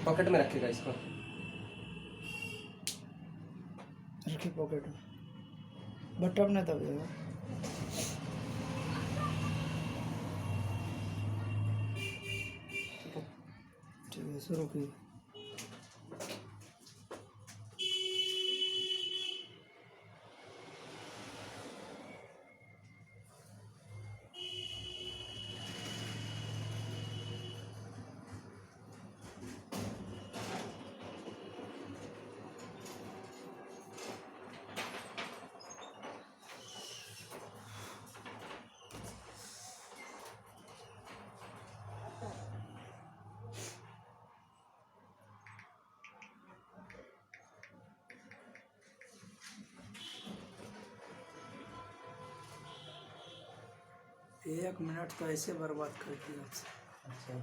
Pocket में रखेगा इसको। रखी पॉकेट में, बटन ने दबेगा। ठीक है, शुरू की। एक मिनट तो ऐसे बर्बाद कर दिया। अच्छा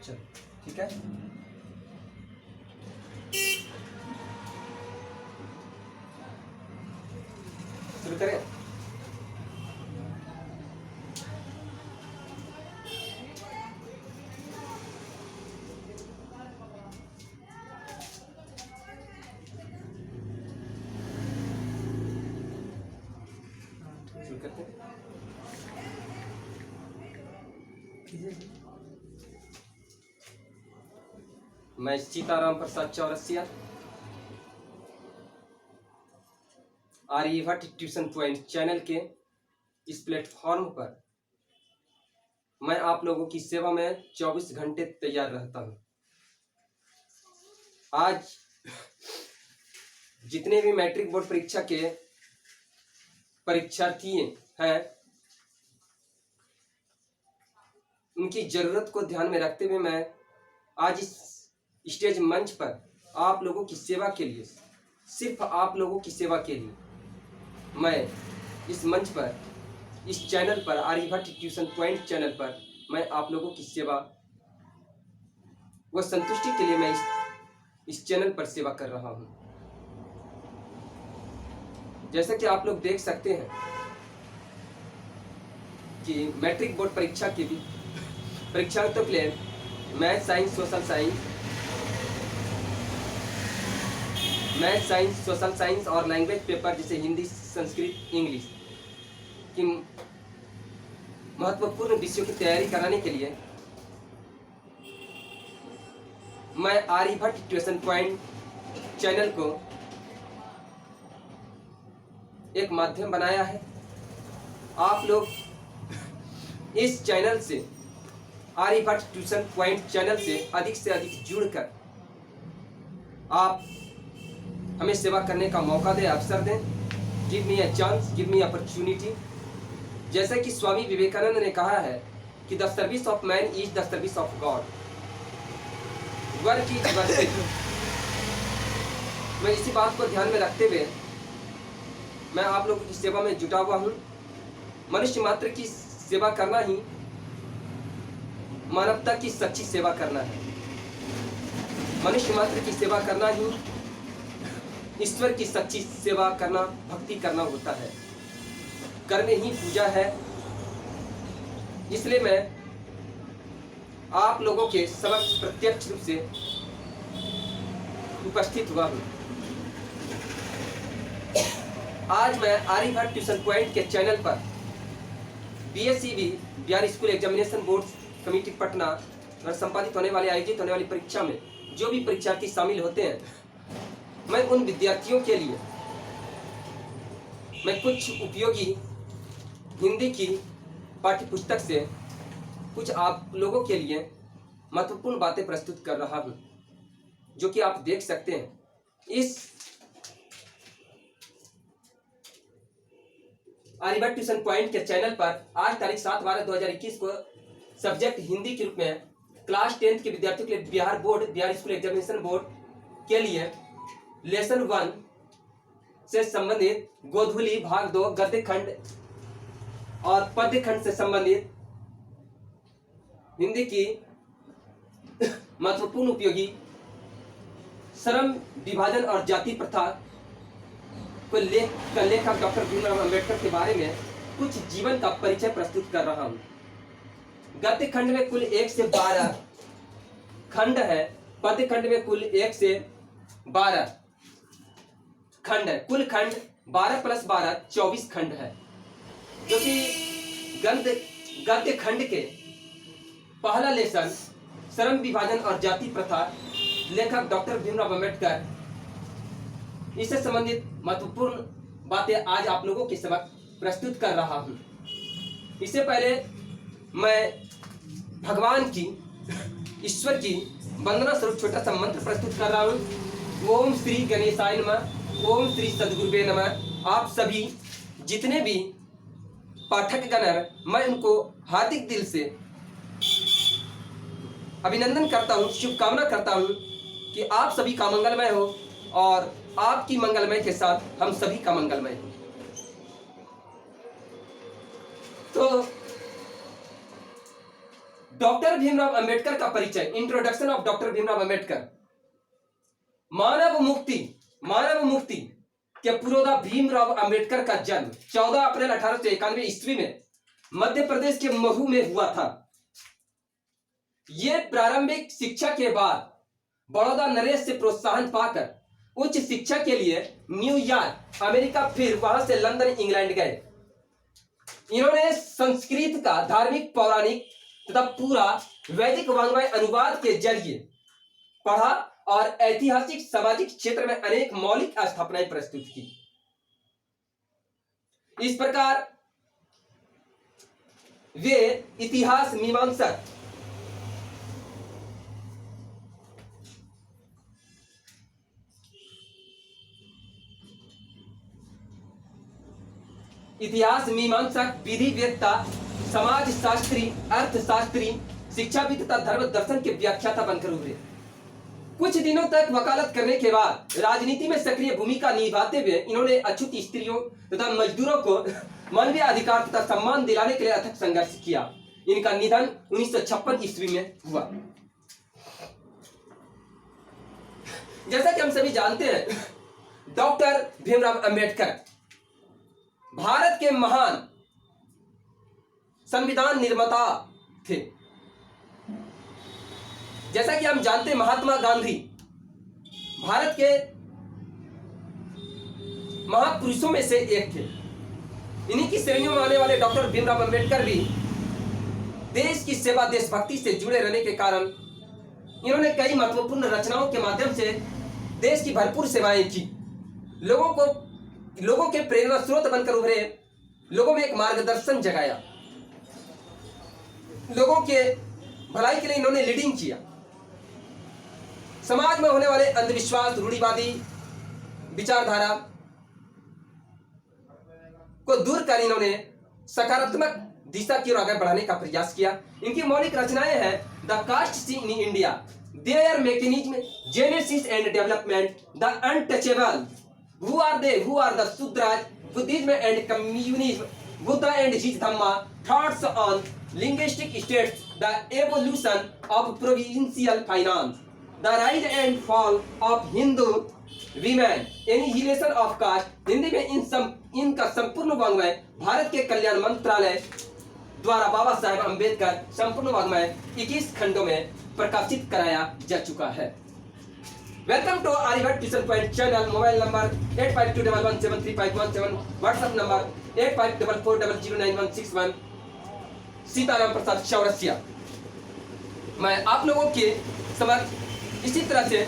चल ठीक है। शुरू करें। शुरू करते हैं। मैं Sitaram Prasad Chaurasia, Aryabhatta tuition point channel के इस प्लेटफॉर्म पर मैं आप लोगों की सेवा में 24 घंटे तैयार रहता हूं। आज जितने भी मैट्रिक बोर्ड परीक्षा के परीक्षार्थी हैं, उनकी जरूरत को ध्यान में रखते हुए मैं आज इस स्टेज मंच पर आप लोगों की सेवा के लिए, सिर्फ आप लोगों की सेवा के लिए मैं इस मंच पर, इस चैनल पर, आर्यभट्ट ट्यूशन पॉइंट चैनल पर मैं आप लोगों की सेवा व संतुष्टि के लिए मैं इस चैनल पर सेवा कर रहा हूं। जैसा कि आप लोग देख सकते हैं कि मैट्रिक बोर्ड परीक्षा के भी परीक्षार्थों के लिए मैथ साइंस सोशल साइंस और लैंग्वेज पेपर जैसे हिंदी, संस्कृत, इंग्लिश की महत्वपूर्ण विषयों की तैयारी कराने के लिए मैं आर्यभट्ट ट्यूशन पॉइंट चैनल को एक माध्यम बनाया है। आप लोग इस चैनल से, आर्यभट्ट ट्यूशन पॉइंट चैनल से अधिक जुड़कर आप हमें सेवा करने का मौका दें, अवसर दें। Give me a chance, give me opportunity. जैसे कि स्वामी विवेकानंद ने कहा है कि the service of man is the service of God. Work is worship. मैं इसी बात को ध्यान में रखते हुए मैं आप लोगों की सेवा में जुटा हुआ हूँ। मनुष्य मात्र की सेवा करना ही मानवता की सच्ची सेवा करना है। मनुष्य मात्र की सेवा करना ही ईश्वर की सच्ची सेवा करना, भक्ति करना होता है। कर्म ही पूजा है। इसलिए मैं आप लोगों के समक्ष प्रत्यक्ष रूप से उपस्थित हुआ हूँ। आज मैं आर्यभट्ट ट्यूशन पॉइंट के चैनल पर BSEB Bihar school examination board committee Patna और संपादित होने वाली, आयोजित होने वाली परीक्षा में जो भी परीक्षार्थी शामिल होते हैं, मैं उन विद्यार्थियों के लिए मैं कुछ उपयोगी हिंदी की पाठ्य पुस्तक से कुछ आप लोगों के लिए महत्वपूर्ण बातें प्रस्तुत कर रहा हूं, जो कि आप देख सकते हैं। इस आर्यभट्ट ट्यूशन पॉइंट के चैनल पर आज तारीख 7/12/2021 को सब्जेक्ट हिंदी के रूप में क्लास 10th के विद्यार्थियों के लिए बिहार स्कूल एग्जामिनेशन बोर्ड के लिए लेसन 1 से संबंधित गोधूली भाग 2 गद्य खंड और पद्य खंड से संबंधित हिंदी की महत्वपूर्ण उपयोगी श्रम विभाजन और जाति प्रथा लेखक डॉक्टर भीमराव अंबेडकर के बारे में कुछ जीवन का परिचय प्रस्तुत कर रहा हूँ। गद्य खंड में कुल 1 से 12 खंड है। पद्य खंड में कुल 1 से 12 खंड है। कुल खंड 12 + 12 24 खंड है, जो कि गद्य खंड के पहला लेसन श्रम विभाजन और जाति प्रथा, लेखक डॉक्टर भीमराव अंबेडकर, इससे संबंधित महत्वपूर्ण बातें आज आप लोगों के समक्ष प्रस्तुत कर रहा हूं। इससे पहले मैं भगवान की, ईश्वर की वंदना स्वरूप छोटा सा मंत्र प्रस्तुत कर रहा हूं। ओम श्री गणेशाय नमः, ओम श्री सद्गुरुवे नमः। आप सभी जितने भी पाठकगण हैं, मैं उनको हार्दिक दिल से अभिनंदन करता हूं, शुभकामना करता हूं कि आप सभी का मंगलमय हो और आपकी मंगलमय के साथ हम सभी का मंगलमय हो। तो डॉक्टर भीमराव अंबेडकर का परिचय, introduction of doctor Bhimrao Ambedkar. मानव मुक्ति के पुरोधा भीमराव अंबेडकर का जन्म 14 अप्रैल 1891 ईस्वी में मध्य प्रदेश के महू में हुआ था। ये प्रारंभिक शिक्षा के बाद बड़ौदा नरेश से प्रोत्साहन पाकर उच्च शिक्षा के लिए न्यूयॉर्क अमेरिका, फिर वहां से लंदन इंग्लैंड गए। इन्होंने संस्कृत का धार्मिक, पौराणिक तथा पूरा वैदिक वाङ्मय अनुवाद के जरिए पढ़ा और ऐतिहासिक, सामाजिक क्षेत्र में अनेक मौलिक स्थापनाएं प्रस्तुत की। इस प्रकार वे इतिहास मीमांसक, विधिवेत्ता, समाजशास्त्री, अर्थशास्त्री, शिक्षाविद तथा धर्म दर्शन के व्याख्याता बनकर उभरे। कुछ दिनों तक वकालत करने के बाद राजनीति में सक्रिय भूमिका निभाते हुए इन्होंने अछूत स्त्रियों तथा मजदूरों को मानवीय अधिकार तथा सम्मान दिलाने के लिए अथक संघर्ष किया। इनका निधन 1956 ईस्वी में हुआ। जैसा कि हम सभी जानते हैं, डॉक्टर भीमराव अंबेडकर भारत के महान संविधान निर्माता थे। जैसा कि हम जानते हैं, महात्मा गांधी भारत के महापुरुषों में से एक थे। इन्हीं की श्रेणियों में आने वाले डॉक्टर भीमराव अंबेडकर भी देश की सेवा, देशभक्ति से जुड़े रहने के कारण इन्होंने कई महत्वपूर्ण रचनाओं के माध्यम से देश की भरपूर सेवाएं की। लोगों के प्रेरणा स्रोत बनकर उभरे, लोगों में एक मार्गदर्शन जगाया, लोगों के भलाई के लिए इन्होंने लीडिंग किया। समाज में होने वाले अंधविश्वास, रूढ़िवादी विचारधारा को दूर कर इन्होंने सकारात्मक दिशा की ओर आगे बढ़ाने का प्रयास किया। इनकी मौलिक रचनाएं हैं the caste scene in India, their mechanism, genesis and development, the untouchable, who are they, who are the Shudras, Buddhism and communism, Buddha and his Dhamma, thoughts on linguistic states, the evolution of provincial finance, the rise and fall of Hindu women, annihilation of caste। Hindi में इनका संपूर्ण वाङ्मय भारत के कल्याण मंत्रालय द्वारा बाबा साहेब अम्बेडकर संपूर्ण वाङ्मय 21 खंडों में प्रकाशित कराया जा चुका है। Welcome to Aryabhatta tuition point channel. Mobile number 8521173517, WhatsApp number 8544009161, Sitaram Prasad Chaurasia. मैं आप लोगों के समक्ष इसी तरह से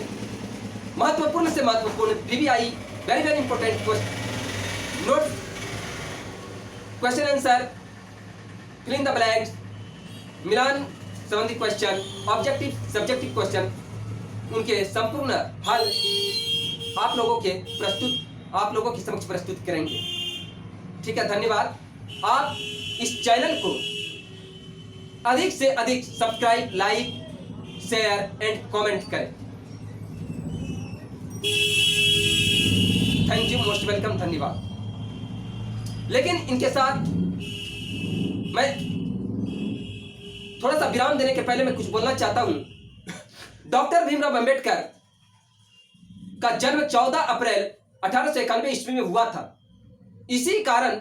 महत्वपूर्ण से महत्वपूर्ण VVI, very very important note, question answer, filling the blanks, मिलान संबंधी क्वेश्चन, ऑब्जेक्टिव सब्जेक्टिव क्वेश्चन, उनके संपूर्ण हल आप लोगों के समक्ष प्रस्तुत करेंगे। ठीक है, धन्यवाद। आप इस चैनल को अधिक से अधिक subscribe, like, share and comment करें। थैंक यू, मोस्ट वेलकम, धन्यवाद। लेकिन इनके साथ मैं थोड़ा सा विराम देने के पहले मैं कुछ बोलना चाहता हूं। डॉक्टर भीमराव अंबेडकर का जन्म 14 अप्रैल 1891 ईस्वी में हुआ था। इसी कारण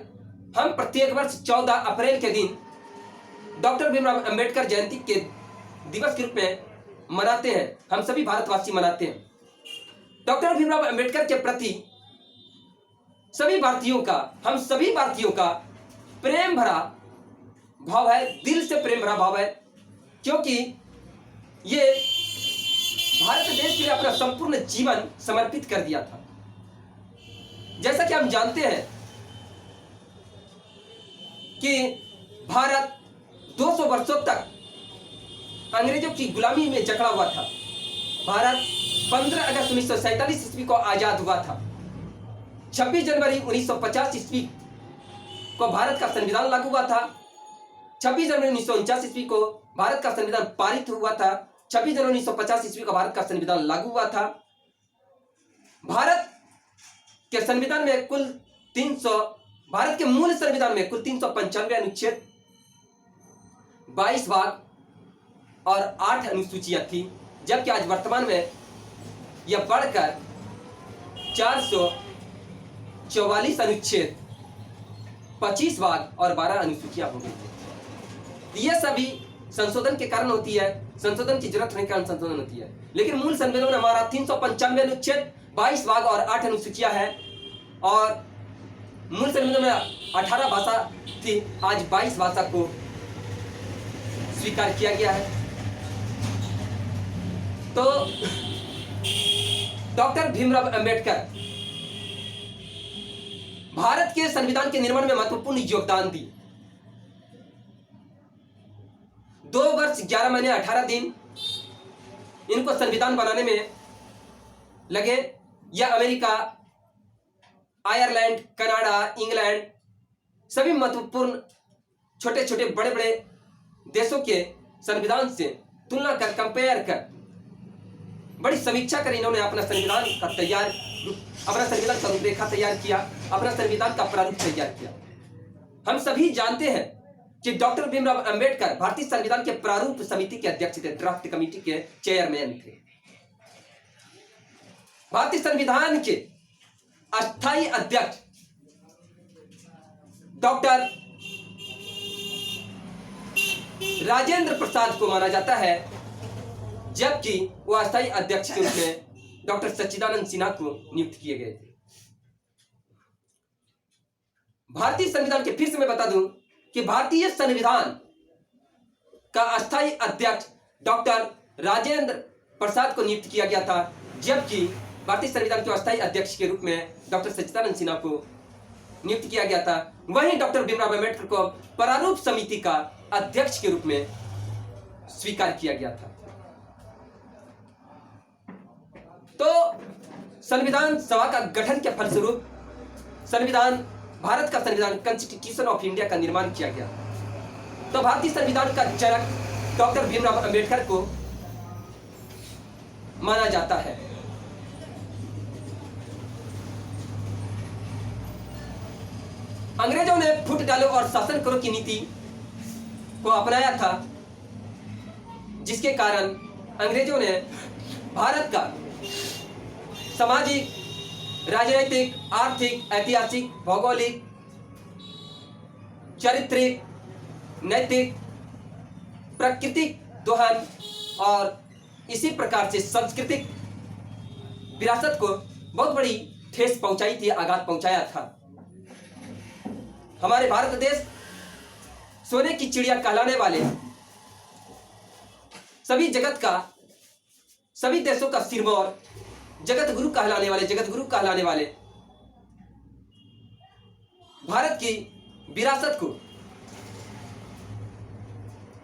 हम प्रत्येक वर्ष 14 अप्रैल के दिन डॉक्टर भीमराव अंबेडकर जयंती के दिवस के रूप में मनाते हैं। हम सभी भारतवासी मनाते हैं। डॉक्टर भीमराव अंबेडकर के प्रति हम सभी भारतीयों का प्रेम भरा भाव है, दिल से प्रेम भरा भाव है, क्योंकि ये भारत देश के लिए अपना संपूर्ण जीवन समर्पित कर दिया था। जैसा कि हम जानते हैं कि भारत 200 वर्षों तक अंग्रेजों की गुलामी में जकड़ा हुआ था। भारत 15 अगस्त 1947 ईस्वी को आजाद हुआ था। 26 जनवरी 1950 ईस्वी को भारत का संविधान लागू हुआ था। 26 जनवरी 1949 ईस्वी को भारत का संविधान पारित हुआ था। 26 जनवरी 1950 ईस्वी को भारत का संविधान लागू हुआ था। भारत के संविधान में भारत के मूल संविधान में कुल 395 अनुच्छेद, 22 भाग और 8 अनुसूचियां थी, जबकि आज वर्तमान में यह बढ़कर 444 अनुच्छेद, 25 भाग और 12 अनुसूचियां हो गई। यह सभी संशोधन के कारण होती है, संशोधन की जरूरत होने के कारण संशोधन होती है, लेकिन मूल संविधान में हमारा 395 अनुच्छेद, 22 भाग और 8 अनुसूचियां है। और मूल संविधान में 18 भाषा थी, आज 22 भाषा को स्वीकार किया गया है। तो डॉक्टर भीमराव अंबेडकर भारत के संविधान के निर्माण में महत्वपूर्ण योगदान दिए। 2 वर्ष 11 महीने 18 दिन इनको संविधान बनाने में लगे। यह अमेरिका, आयरलैंड, कनाडा, इंग्लैंड सभी महत्वपूर्ण छोटे छोटे बड़े बड़े देशों के संविधान से तुलना कर, कंपेयर कर, बड़ी समीक्षा कर इन्होंने अपना संविधान का रूपरेखा तैयार किया, अपना संविधान का प्रारूप तैयार किया। हम सभी जानते हैं कि डॉक्टर भीमराव अंबेडकर भारतीय संविधान के प्रारूप समिति के अध्यक्ष थे, ड्राफ्ट कमेटी के चेयरमैन थे। भारतीय संविधान के अस्थायी अध्यक्ष डॉक्टर राजेंद्र प्रसाद को माना जाता है, जबकि वह अस्थायी अध्यक्ष के रूप में डॉक्टर सच्चिदानंद सिन्हा को नियुक्त किए गए थे। भारतीय संविधान के फिर से मैं बता दूं कि भारतीय संविधान का अस्थायी अध्यक्ष डॉक्टर राजेंद्र प्रसाद को नियुक्त किया गया था, जबकि भारतीय संविधान के अस्थायी अध्यक्ष के रूप में डॉक्टर सच्चिदानंद सिन्हा को नियुक्त किया गया था। वहीं डॉक्टर भीमराव अंबेडकर को प्रारूप समिति का अध्यक्ष के रूप में स्वीकार किया गया था। तो संविधान सभा का गठन के फलस्वरूप भारत का संविधान कॉन्स्टिट्यूशन ऑफ इंडिया का निर्माण किया गया। तो भारतीय संविधान का जनक डॉक्टर भीमराव अंबेडकर को माना जाता है। अंग्रेजों ने फूट डालो और शासन करो की नीति को अपनाया था, जिसके कारण अंग्रेजों ने भारत का सामाजिक, राजनीतिक, आर्थिक, ऐतिहासिक, भौगोलिक, चारित्रिक, नैतिक, प्राकृतिक दोहन और इसी प्रकार से सांस्कृतिक विरासत को बहुत बड़ी ठेस पहुंचाई थी, आघात पहुंचाया था। हमारे भारत देश सोने की चिड़िया कहलाने वाले, सभी देशों का सिरमौर, जगत गुरु कहलाने वाले भारत की विरासत को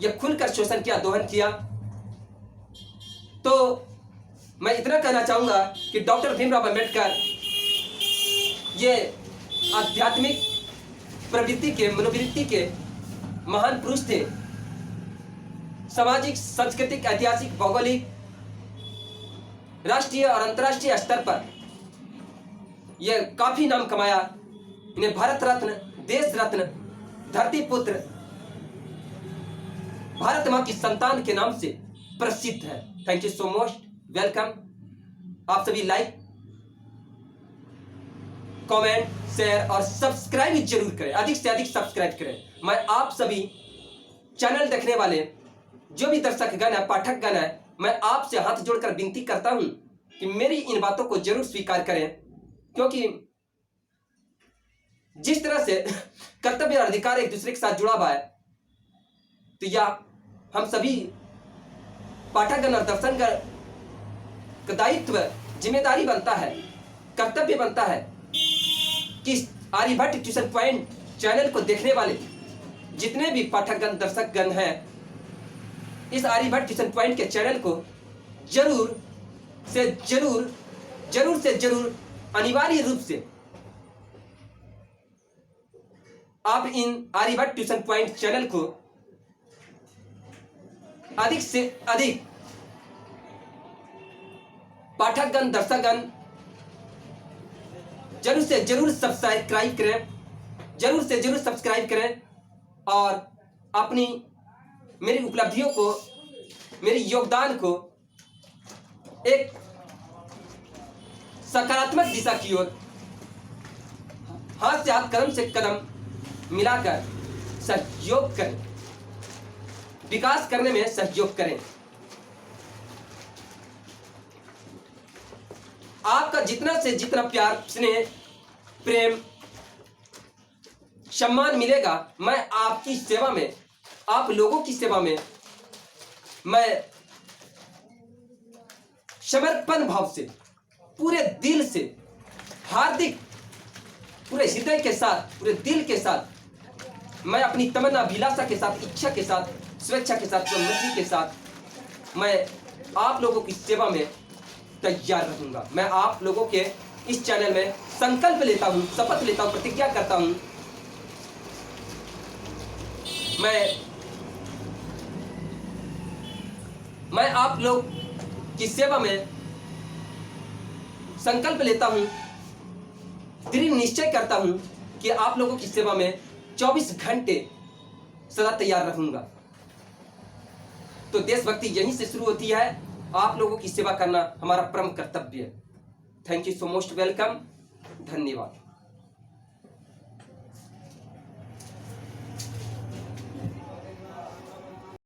यह खुलकर शोषण किया, दोहन किया। तो मैं इतना कहना चाहूंगा कि डॉक्टर भीमराव अंबेडकर ये आध्यात्मिक प्रवृत्ति के, मनोवृत्ति के महान पुरुष थे। सामाजिक, सांस्कृतिक, ऐतिहासिक, भौगोलिक, राष्ट्रीय और अंतर्राष्ट्रीय स्तर पर यह काफी नाम कमाया। इन्हें भारत रत्न, देश रत्न, धरती पुत्र, भारत मां की संतान के नाम से प्रसिद्ध है। Thank you so much, welcome. आप सभी लाइक कमेंट, शेयर और सब्सक्राइब जरूर करें, अधिक से अधिक सब्सक्राइब करें। मैं आप सभी चैनल देखने वाले जो भी दर्शकगण है, पाठकगण है, मैं आपसे हाथ जोड़कर विनती करता हूं कि मेरी इन बातों को जरूर स्वीकार करें, क्योंकि जिस तरह से कर्तव्य और अधिकार एक दूसरे के साथ जुड़ा हुआ है, तो यह हम सभी पाठकगण और दर्शकगण का दायित्व, जिम्मेदारी बनता है, कर्तव्य बनता है कि आर्यभट्ट ट्यूशन पॉइंट चैनल को देखने वाले जितने भी पाठकगण दर्शकगण हैं, इस आर्यभट्ट ट्यूशन पॉइंट के चैनल को जरूर से जरूर अनिवार्य रूप से आप इन आर्यभट्ट ट्यूशन पॉइंट चैनल को अधिक से अधिक पाठकगण दर्शकगण जरूर से जरूर सब्सक्राइब करें, जरूर से जरूर सब्सक्राइब करें और अपनी मेरी उपलब्धियों को, मेरे योगदान को एक सकारात्मक दिशा की ओर हाथ से हाथ, कदम से कदम मिलाकर सहयोग करें, विकास करने में सहयोग करें। आपका जितना से जितना प्यार, स्नेह, प्रेम, सम्मान मिलेगा, मैं आपकी सेवा में, आप लोगों की सेवा में मैं समर्पण भाव से, पूरे दिल से, हार्दिक, पूरे हृदय के साथ, पूरे दिल के साथ, मैं अपनी तमन्ना, अभिलाषा के साथ, इच्छा के साथ, स्वेच्छा के साथ, मर्जी के साथ मैं आप लोगों की सेवा में तैयार रहूंगा। मैं आप लोगों के इस चैनल में संकल्प लेता हूं, शपथ लेता हूं, प्रतिज्ञा करता हूं, मैं आप लोग की सेवा में संकल्प लेता हूं, दृढ़ निश्चय करता हूं कि आप लोगों की सेवा में 24 घंटे सदा तैयार रहूंगा। तो देशभक्ति यहीं से शुरू होती है, आप लोगों की सेवा करना हमारा परम कर्तव्य है। Thank you so most welcome, धन्यवाद।